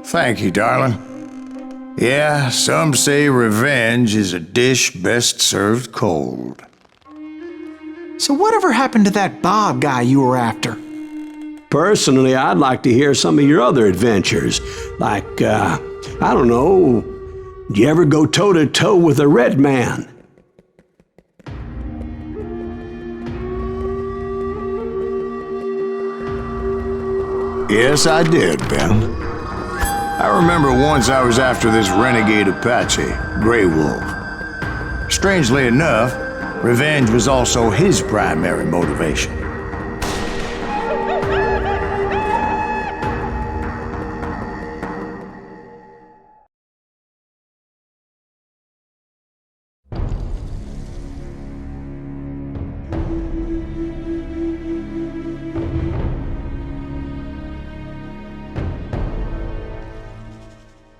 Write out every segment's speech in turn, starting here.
Thank you, darling. Yeah, some say revenge is a dish best served cold. So whatever happened to that Bob guy you were after? Personally, I'd like to hear some of your other adventures. Like, I don't know, did you ever go toe-to-toe with a red man? Yes, I did, Ben. I remember once I was after this renegade Apache, Grey Wolf. Strangely enough, revenge was also his primary motivation.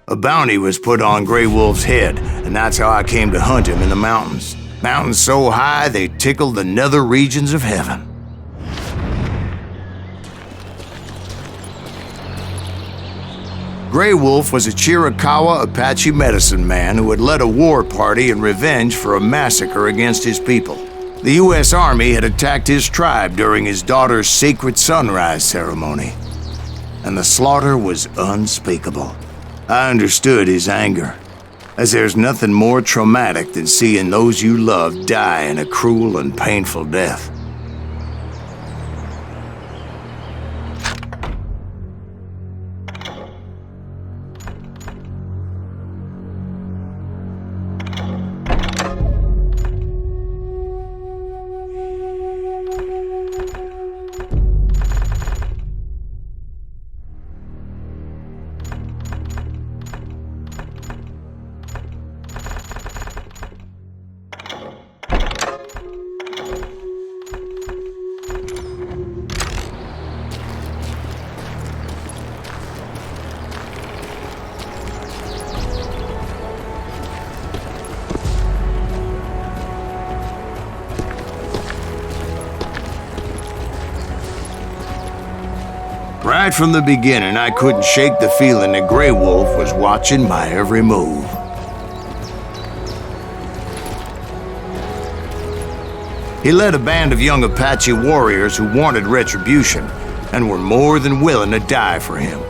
A bounty was put on Grey Wolf's head, and that's how I came to hunt him in the mountains. Mountains so high they tickled the nether regions of heaven. Grey Wolf was a Chiricahua Apache medicine man who had led a war party in revenge for a massacre against his people. The U.S. Army had attacked his tribe during his daughter's sacred sunrise ceremony, and the slaughter was unspeakable. I understood his anger, as there's nothing more traumatic than seeing those you love die in a cruel and painful death. Right from the beginning, I couldn't shake the feeling that Grey Wolf was watching my every move. He led a band of young Apache warriors who wanted retribution and were more than willing to die for him.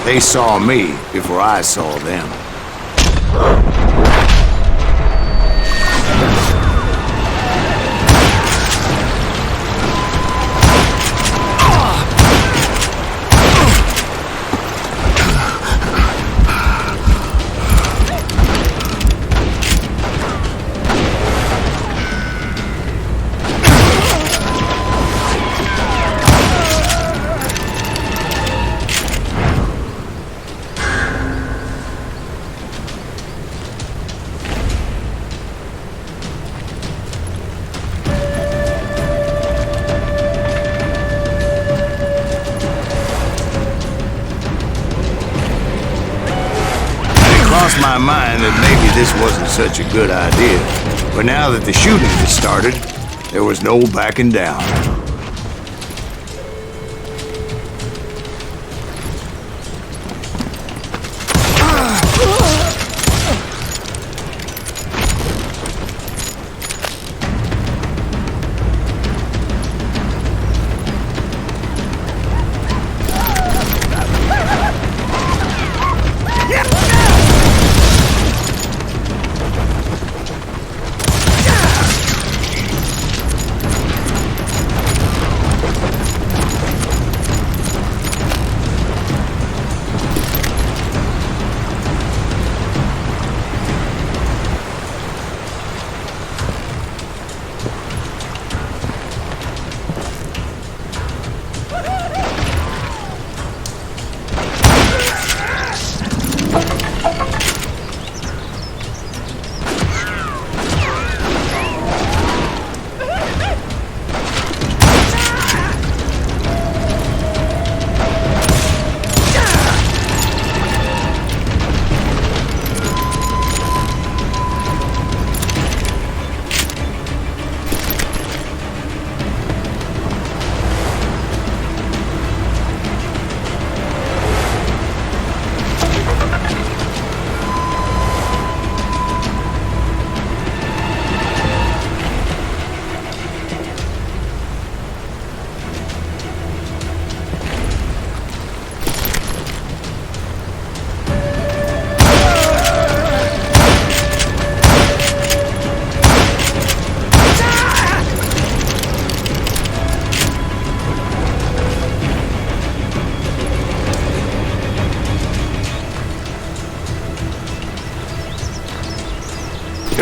They saw me before I saw them. My mind that maybe this wasn't such a good idea, but now that the shooting had started, there was no backing down.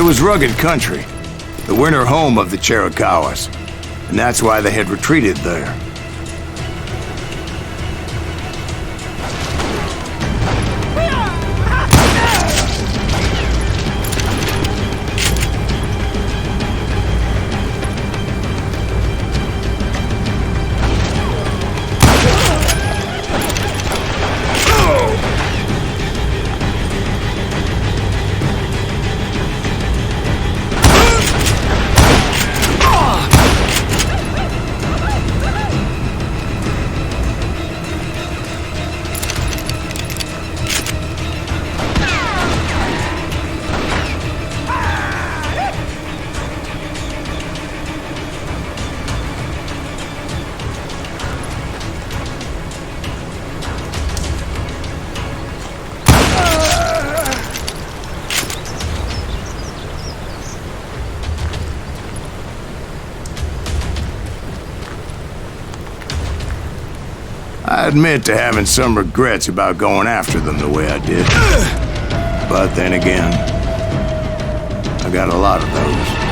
was rugged country, the winter home of the Chiricahuas, and that's why they had retreated there. I admit to having some regrets about going after them the way I did. But then again, I got a lot of those.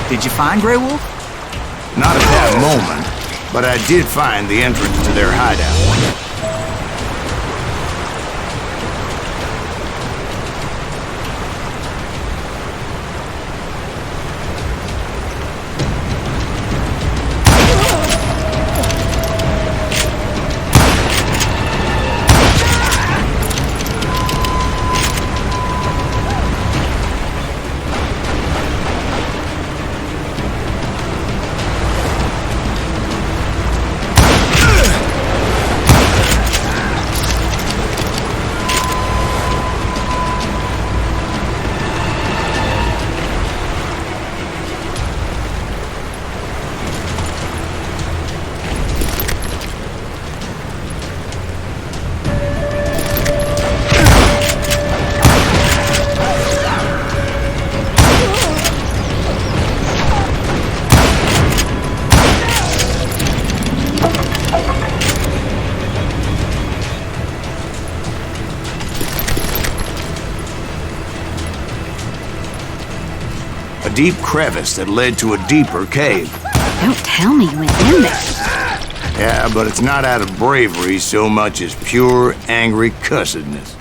Did you find Grey Wolf? Not at that moment, but I did find the entrance to their hideout. deep crevice that led to a deeper cave. Don't tell me you went in there. Yeah, but it's not out of bravery so much as pure, angry cussedness.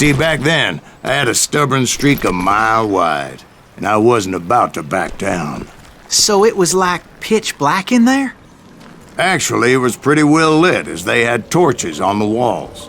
See, back then, I had a stubborn streak a mile wide, and I wasn't about to back down. So it was like pitch black in there? Actually, it was pretty well lit, as they had torches on the walls.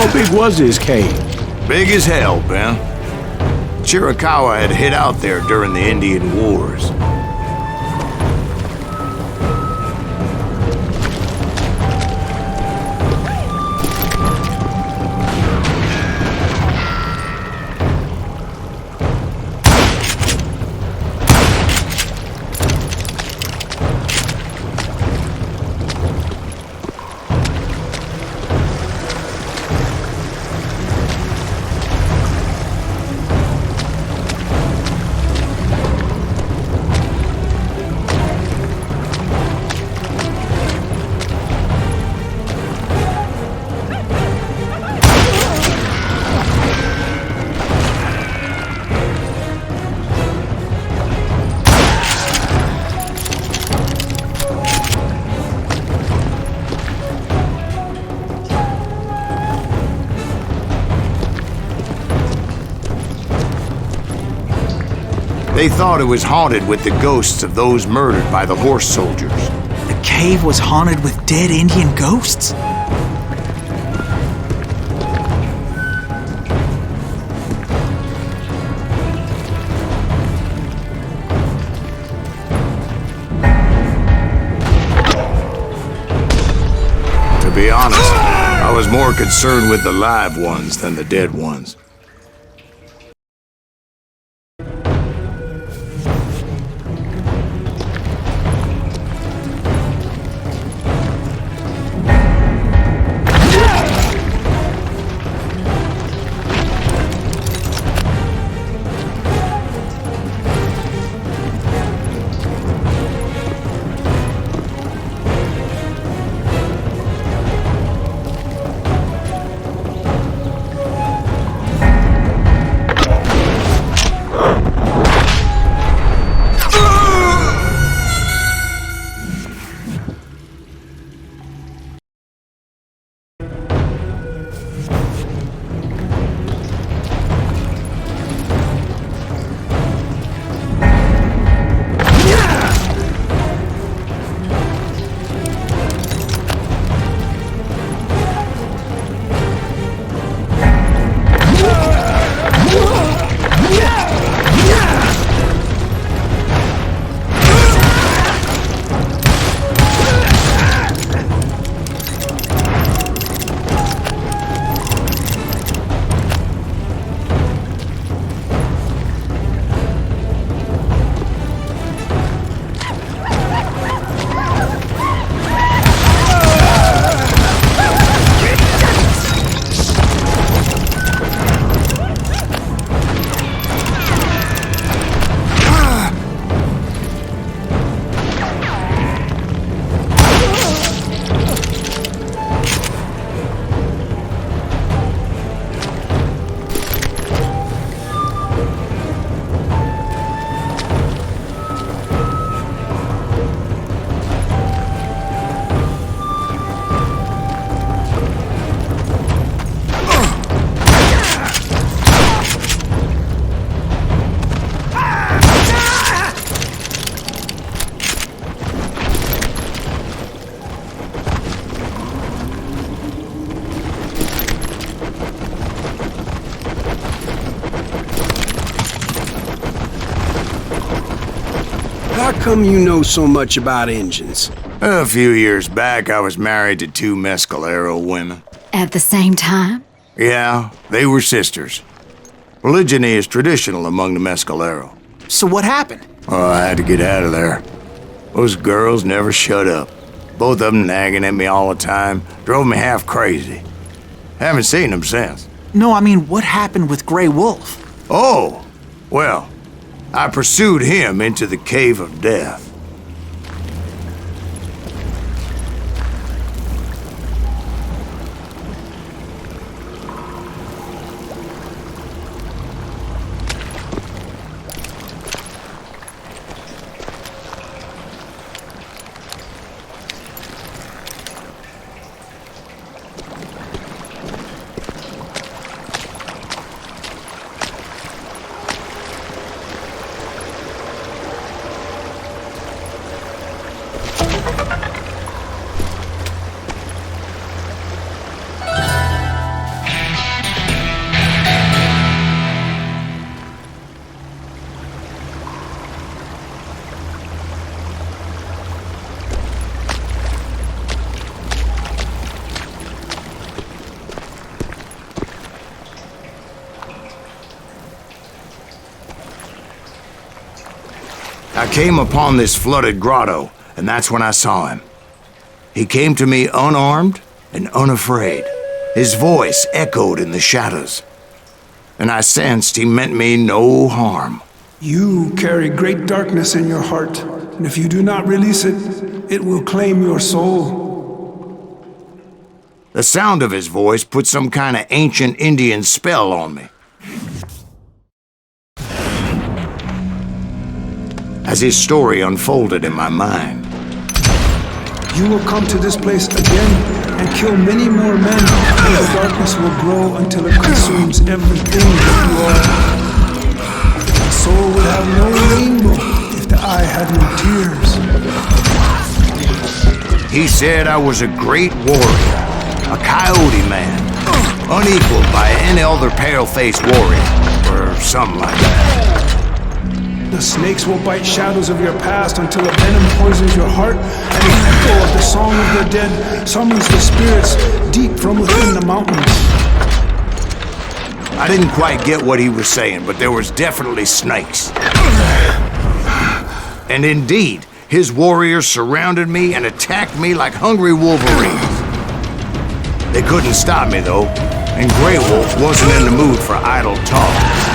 How big was his cave? Big as hell, Ben. Chiricahua had hid out there during the Indian Wars. They thought it was haunted with the ghosts of those murdered by the horse soldiers. The cave was haunted with dead Indian ghosts? To be honest, I was more concerned with the live ones than the dead ones. How come you know so much about engines? A few years back, I was married to two Mescalero women. At the same time? Yeah, they were sisters. Polygyny is traditional among the Mescalero. So what happened? Oh, I had to get out of there. Those girls never shut up. Both of them nagging at me all the time. Drove me half crazy. Haven't seen them since. No, I mean, what happened with Grey Wolf? Oh, well, I pursued him into the Cave of Death. I came upon this flooded grotto, and that's when I saw him. He came to me unarmed and unafraid. His voice echoed in the shadows, and I sensed he meant me no harm. You carry great darkness in your heart, and if you do not release it, it will claim your soul. The sound of his voice put some kind of ancient Indian spell on me. As his story unfolded in my mind. You will come to this place again and kill many more men, and the darkness will grow until it consumes everything that you are. The soul would have no rainbow if the eye had no tears. He said I was a great warrior, a coyote man, unequaled by any other pale-faced warrior, or something like that. The snakes will bite shadows of your past until a venom poisons your heart, and the echo of the song of the dead summons the spirits deep from within the mountains. I didn't quite get what he was saying, but there was definitely snakes. And indeed, his warriors surrounded me and attacked me like hungry wolverines. They couldn't stop me, though, and Grey Wolf wasn't in the mood for idle talk.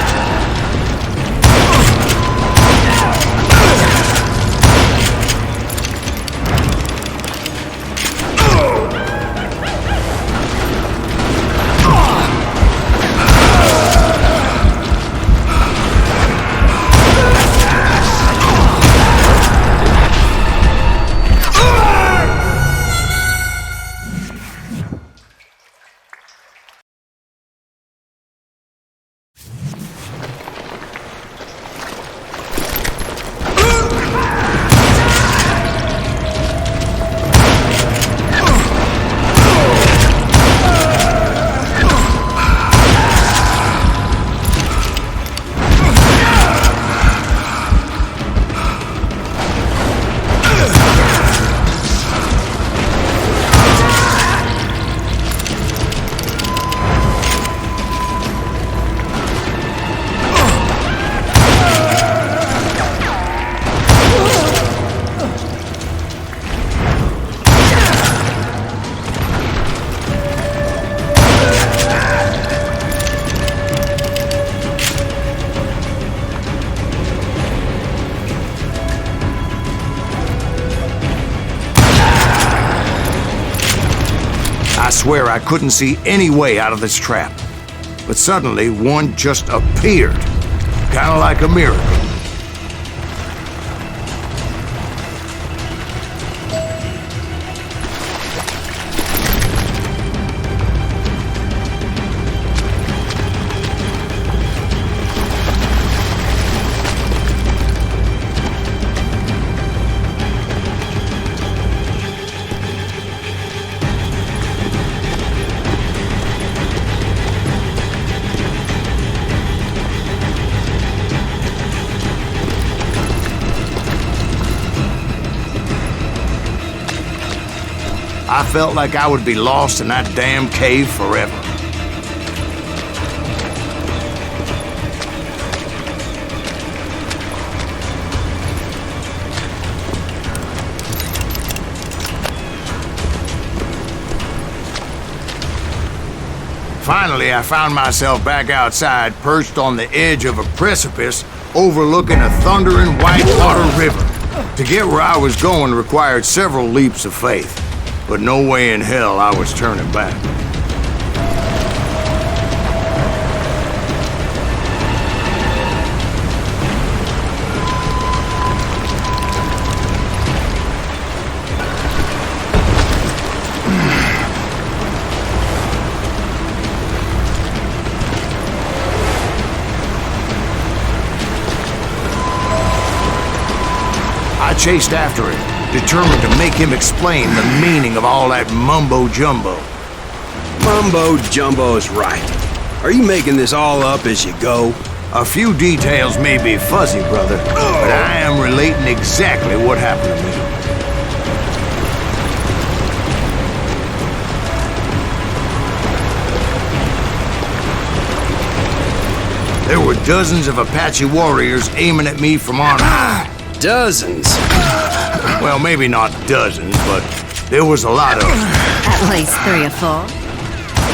I swear I couldn't see any way out of this trap. But suddenly, one just appeared. Kind of like a miracle. I felt like I would be lost in that damn cave forever. Finally, I found myself back outside, perched on the edge of a precipice overlooking a thundering whitewater river. To get where I was going required several leaps of faith. But no way in hell I was turning back. I chased after him, determined to make him explain the meaning of all that mumbo-jumbo. Mumbo-jumbo's right. Are you making this all up as you go? A few details may be fuzzy, brother, but I am relating exactly what happened to me. There were dozens of Apache warriors aiming at me from on high. Dozens. Well, maybe not dozens, but there was a lot of them. At least 3 or 4.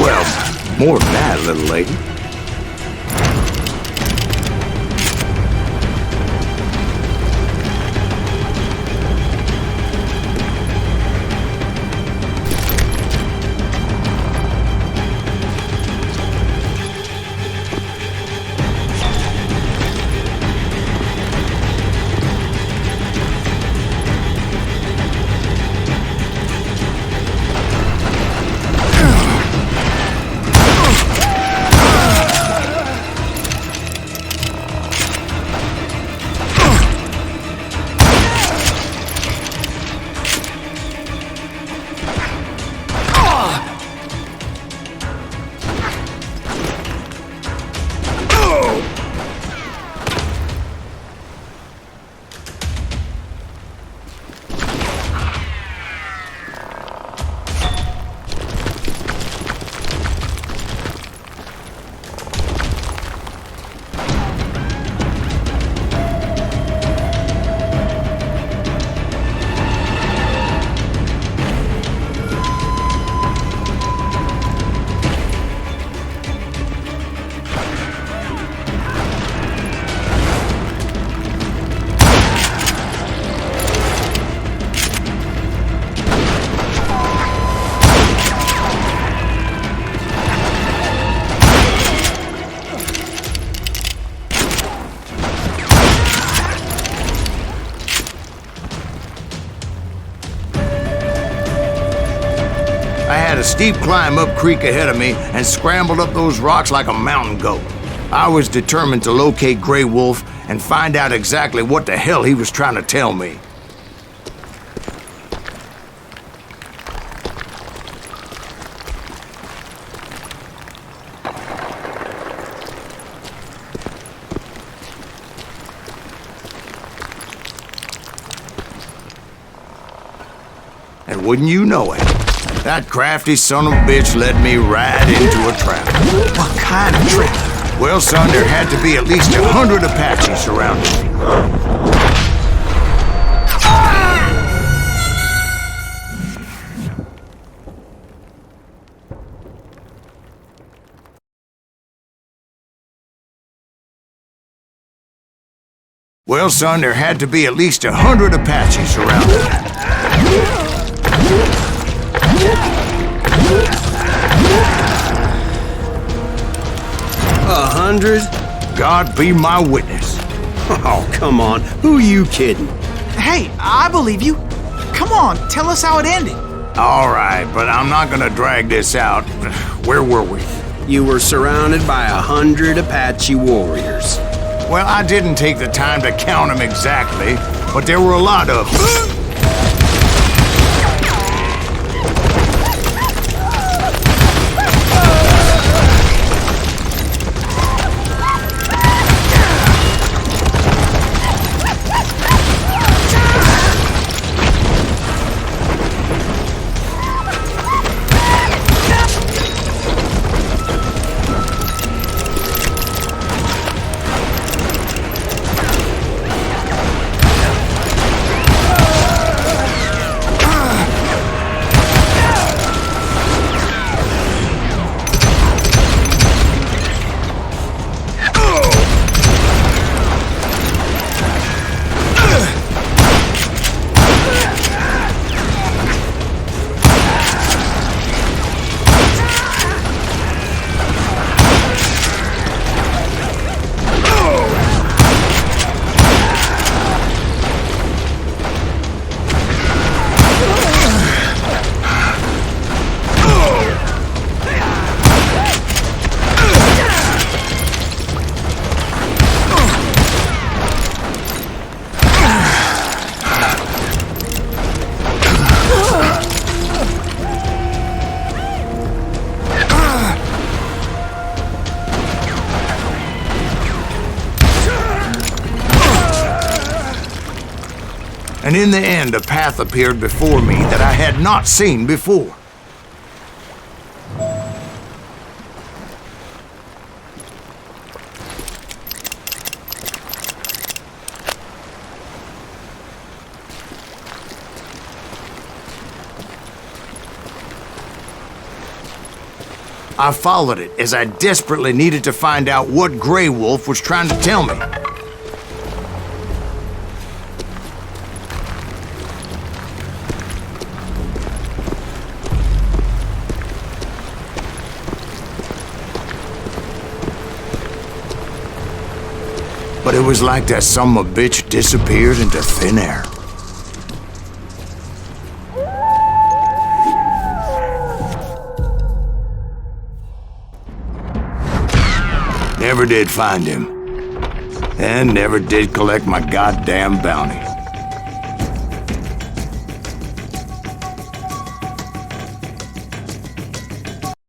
Well, more than that, little lady. A steep climb up creek ahead of me and scrambled up those rocks like a mountain goat. I was determined to locate Grey Wolf and find out exactly what the hell he was trying to tell me. And wouldn't you know it, that crafty son of a bitch led me right into a trap. What kind of trap? Well, son, there had to be at least 100 Apaches surrounding me. Well, son, there had to be at least 100 Apaches surrounding me. 100? God be my witness. Oh, come on. Who are you kidding? Hey, I believe you. Come on, tell us how it ended. All right, but I'm not gonna drag this out. Where were we? You were surrounded by 100 Apache warriors. Well, I didn't take the time to count them exactly, but there were a lot of them. And in the end, a path appeared before me that I had not seen before. I followed it as I desperately needed to find out what Grey Wolf was trying to tell me. But it was like that son of a bitch disappeared into thin air. Never did find him. And never did collect my goddamn bounty.